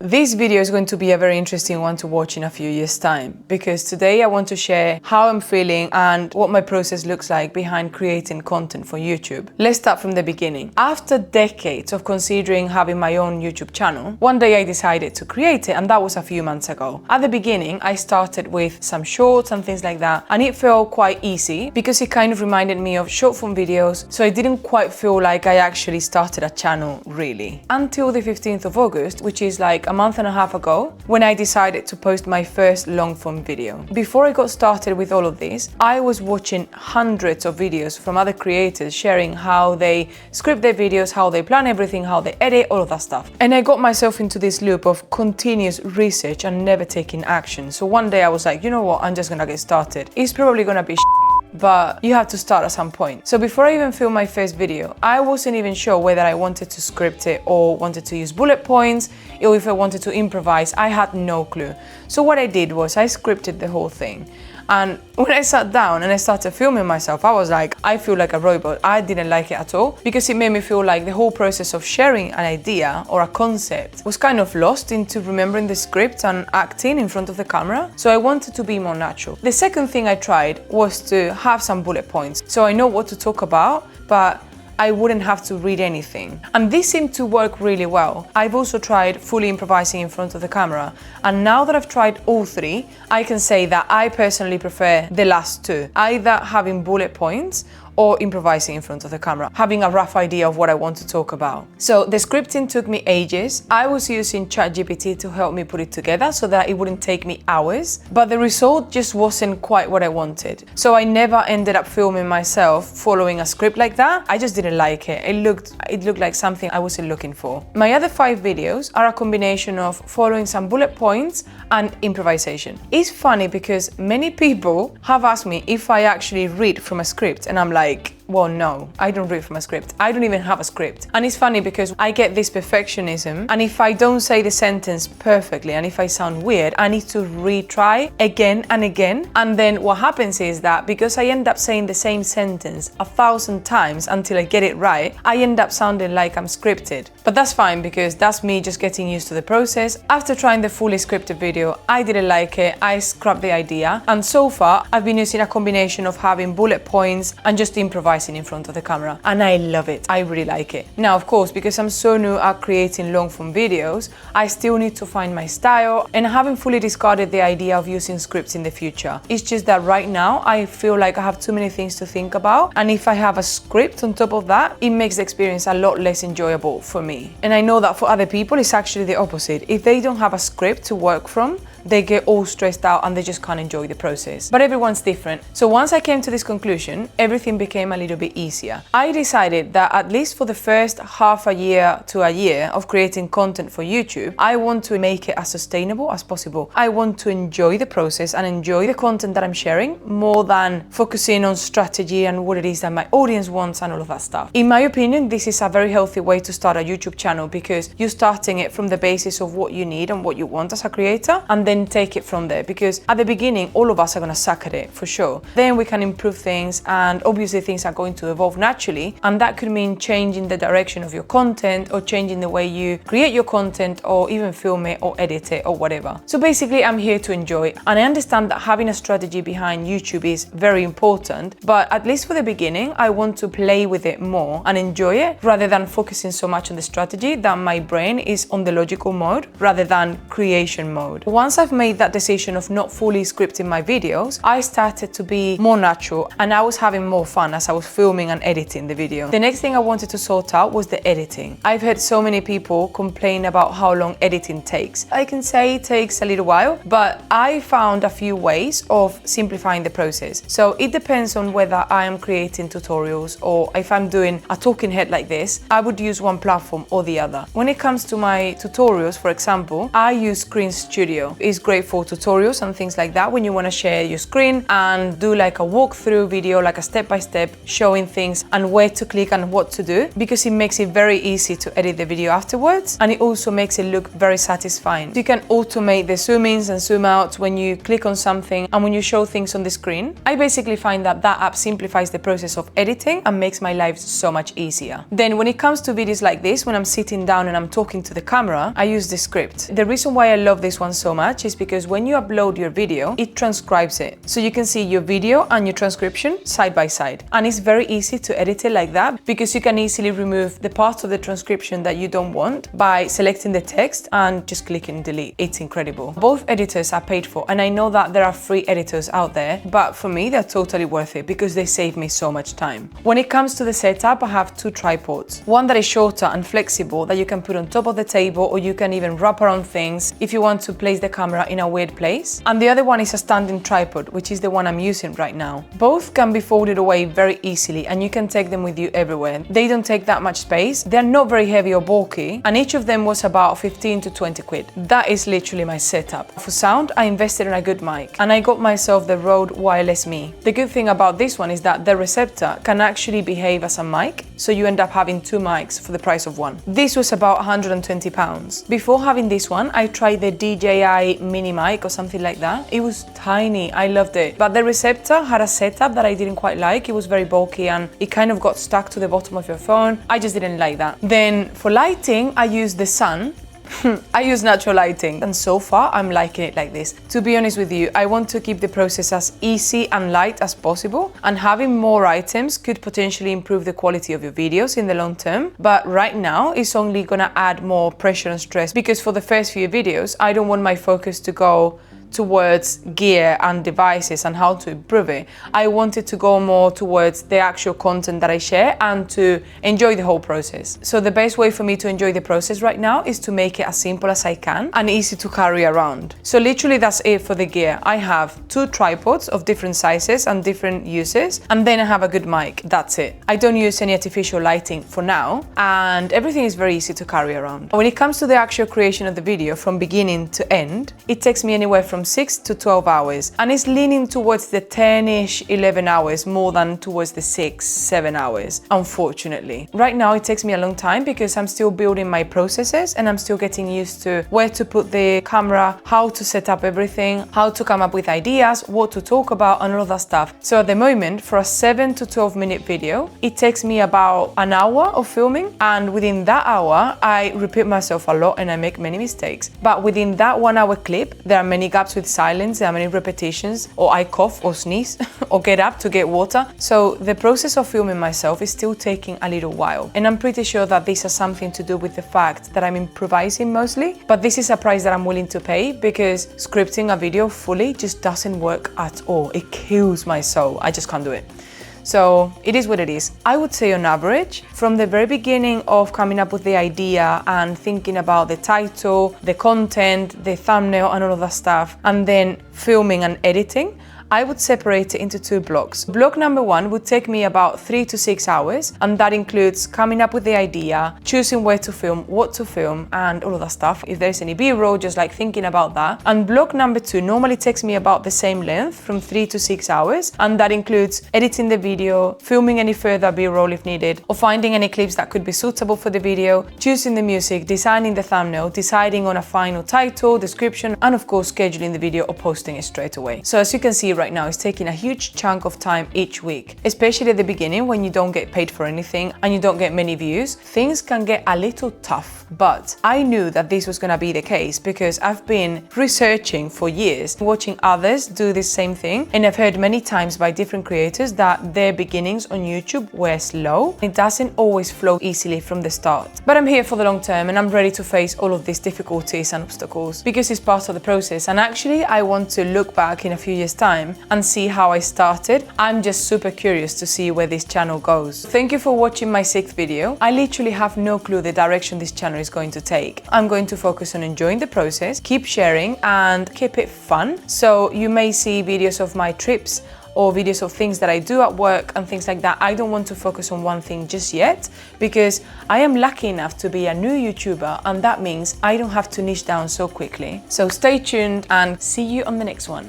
This video is going to be a very interesting one to watch in a few years' time, because today I want to share how I'm feeling and what my process looks like behind creating content for YouTube. Let's start from the beginning. After decades of considering having my own YouTube channel, one day I decided to create it, and that was a few months ago. At the beginning, I started with some shorts and things like that, and it felt quite easy because it kind of reminded me of short form videos, so I didn't quite feel like I actually started a channel really. Until the 15th of August, which is like a month and a half ago, when I decided to post my first long form video. Before I got started with all of this, I was watching hundreds of videos from other creators sharing how they script their videos, how they plan everything, how they edit, all of that stuff. And I got myself into this loop of continuous research and never taking action. So one day I was like, you know what, I'm just gonna get started. It's probably gonna be but you have to start at some point. So before I even filmed my first video, I wasn't even sure whether I wanted to script it or wanted to use bullet points, or if I wanted to improvise. I had no clue. So what I did was I scripted the whole thing. And when I sat down and I started filming myself, I was like, I feel like a robot. I didn't like it at all because it made me feel like the whole process of sharing an idea or a concept was kind of lost into remembering the script and acting in front of the camera. So I wanted to be more natural. The second thing I tried was to have some bullet points. So I know what to talk about, but I wouldn't have to read anything. And this seemed to work really well. I've also tried fully improvising in front of the camera. And now that I've tried all three, I can say that I personally prefer the last two, either having bullet points or improvising in front of the camera, having a rough idea of what I want to talk about. So the scripting took me ages. I was using ChatGPT to help me put it together so that it wouldn't take me hours, but the result just wasn't quite what I wanted. So I never ended up filming myself following a script like that. I just didn't like it. It looked like something I wasn't looking for. My other 5 videos are a combination of following some bullet points and improvisation. It's funny because many people have asked me if I actually read from a script, and I'm like, well, no, I don't read from a script. I don't even have a script. And it's funny because I get this perfectionism, and if I don't say the sentence perfectly and if I sound weird, I need to retry again and again. And then what happens is that because I end up saying the same sentence 1,000 times until I get it right, I end up sounding like I'm scripted. But that's fine because that's me just getting used to the process. After trying the fully scripted video, I didn't like it. I scrapped the idea. And so far, I've been using a combination of having bullet points and just improvising in front of the camera, and I love it. I really like it. Now, of course, because I'm so new at creating long form videos, I still need to find my style, and I haven't fully discarded the idea of using scripts in the future. It's just that right now I feel like I have too many things to think about, and if I have a script on top of that, it makes the experience a lot less enjoyable for me. And I know that for other people it's actually the opposite. If they don't have a script to work from, they get all stressed out and they just can't enjoy the process. But everyone's different. So once I came to this conclusion, everything became a little bit easier. I decided that at least for the first half a year to a year of creating content for YouTube, I want to make it as sustainable as possible. I want to enjoy the process and enjoy the content that I'm sharing more than focusing on strategy and what it is that my audience wants and all of that stuff. In my opinion, this is a very healthy way to start a YouTube channel because you're starting it from the basis of what you need and what you want as a creator, and then take it from there, because at the beginning all of us are going to suck at it for sure. Then we can improve things, and obviously things are going to evolve naturally, and that could mean changing the direction of your content or changing the way you create your content or even film it or edit it or whatever. So basically I'm here to enjoy, and I understand that having a strategy behind YouTube is very important, but at least for the beginning I want to play with it more and enjoy it rather than focusing so much on the strategy that my brain is on the logical mode rather than creation mode. Once I've made that decision of not fully scripting my videos, I started to be more natural, and I was having more fun as I was filming and editing the video. The next thing I wanted to sort out was the editing. I've heard so many people complain about how long editing takes. I can say it takes a little while, but I found a few ways of simplifying the process. So it depends on whether I am creating tutorials or if I'm doing a talking head like this, I would use one platform or the other. When it comes to my tutorials, for example, I use Screen Studio. is great for tutorials and things like that when you want to share your screen and do like a walkthrough video, like a step-by-step showing things and where to click and what to do, because it makes it very easy to edit the video afterwards, and it also makes it look very satisfying. You can automate the zoom ins and zoom outs when you click on something and when you show things on the screen. I basically find that that app simplifies the process of editing and makes my life so much easier. Then when it comes to videos like this, when I'm sitting down and I'm talking to the camera, I use the script. The reason why I love this one so much is because when you upload your video, it transcribes it. So you can see your video and your transcription side by side. And it's very easy to edit it like that, because you can easily remove the parts of the transcription that you don't want by selecting the text and just clicking delete. It's incredible. Both editors are paid for, and I know that there are free editors out there, but for me, they're totally worth it because they save me so much time. When it comes to the setup, I have two tripods. One that is shorter and flexible that you can put on top of the table, or you can even wrap around things if you want to place the camera in a weird place. And the other one is a standing tripod, which is the one I'm using right now. Both can be folded away very easily and you can take them with you everywhere. They don't take that much space, they're not very heavy or bulky, and each of them was about 15 to 20 quid. That is literally my setup. For sound, I invested in a good mic and I got myself the Rode Wireless Me. The good thing about this one is that the receptor can actually behave as a mic, so you end up having two mics for the price of one. This was about £120. Before having this one, I tried the DJI mini mic or something like that. It was tiny, I loved it, but the receptor had a setup that I didn't quite like. It was very bulky and it kind of got stuck to the bottom of your phone. I just didn't like that. Then for lighting, I used the sun. I use natural lighting, and so far I'm liking it like this. To be honest with you, I want to keep the process as easy and light as possible, and having more items could potentially improve the quality of your videos in the long term, but right now it's only gonna add more pressure and stress, because for the first few videos I don't want my focus to go towards gear and devices and how to improve it. I wanted to go more towards the actual content that I share and to enjoy the whole process. So the best way for me to enjoy the process right now is to make it as simple as I can and easy to carry around. So literally that's it for the gear. I have two tripods of different sizes and different uses, and then I have a good mic. That's it. I don't use any artificial lighting for now, and everything is very easy to carry around. When it comes to the actual creation of the video from beginning to end, it takes me anywhere from 6 to 12 hours, and it's leaning towards the 10-ish, 11 hours more than towards the 6, 7 hours, unfortunately. Right now it takes me a long time because I'm still building my processes and I'm still getting used to where to put the camera, how to set up everything, how to come up with ideas, what to talk about and all of that stuff. So at the moment, for a 7 to 12 minute video, it takes me about an hour of filming, and within that hour I repeat myself a lot and I make many mistakes. But within that 1 hour clip, there are many gaps with silence, there are many repetitions, or I cough or sneeze or get up to get water. So the process of filming myself is still taking a little while, and I'm pretty sure that this has something to do with the fact that I'm improvising mostly, but this is a price that I'm willing to pay because scripting a video fully just doesn't work at all. It kills my soul. I just can't do it. So it is what it is. I would say on average, from the very beginning of coming up with the idea and thinking about the title, the content, the thumbnail and all of that stuff, and then filming and editing, I would separate it into two blocks. Block number one would take me about 3 to 6 hours, and that includes coming up with the idea, choosing where to film, what to film, and all of that stuff. If there's any B-roll, just like thinking about that. And block number two normally takes me about the same length, from 3 to 6 hours, and that includes editing the video, filming any further B-roll if needed, or finding any clips that could be suitable for the video, choosing the music, designing the thumbnail, deciding on a final title, description, and of course scheduling the video or posting it straight away. So as you can see right now, it's taking a huge chunk of time each week, especially at the beginning when you don't get paid for anything and you don't get many views. Things can get a little tough, but I knew that this was going to be the case because I've been researching for years, watching others do this same thing, and I've heard many times by different creators that their beginnings on YouTube were slow. It doesn't always flow easily from the start, but I'm here for the long term and I'm ready to face all of these difficulties and obstacles because it's part of the process. And actually I want to look back in a few years' time and see how I started. I'm just super curious to see where this channel goes. Thank you for watching my 6th video. I literally have no clue the direction this channel is going to take. I'm going to focus on enjoying the process, keep sharing and keep it fun. So you may see videos of my trips or videos of things that I do at work and things like that. I don't want to focus on one thing just yet because I am lucky enough to be a new YouTuber, and that means I don't have to niche down so quickly. So stay tuned and see you on the next one.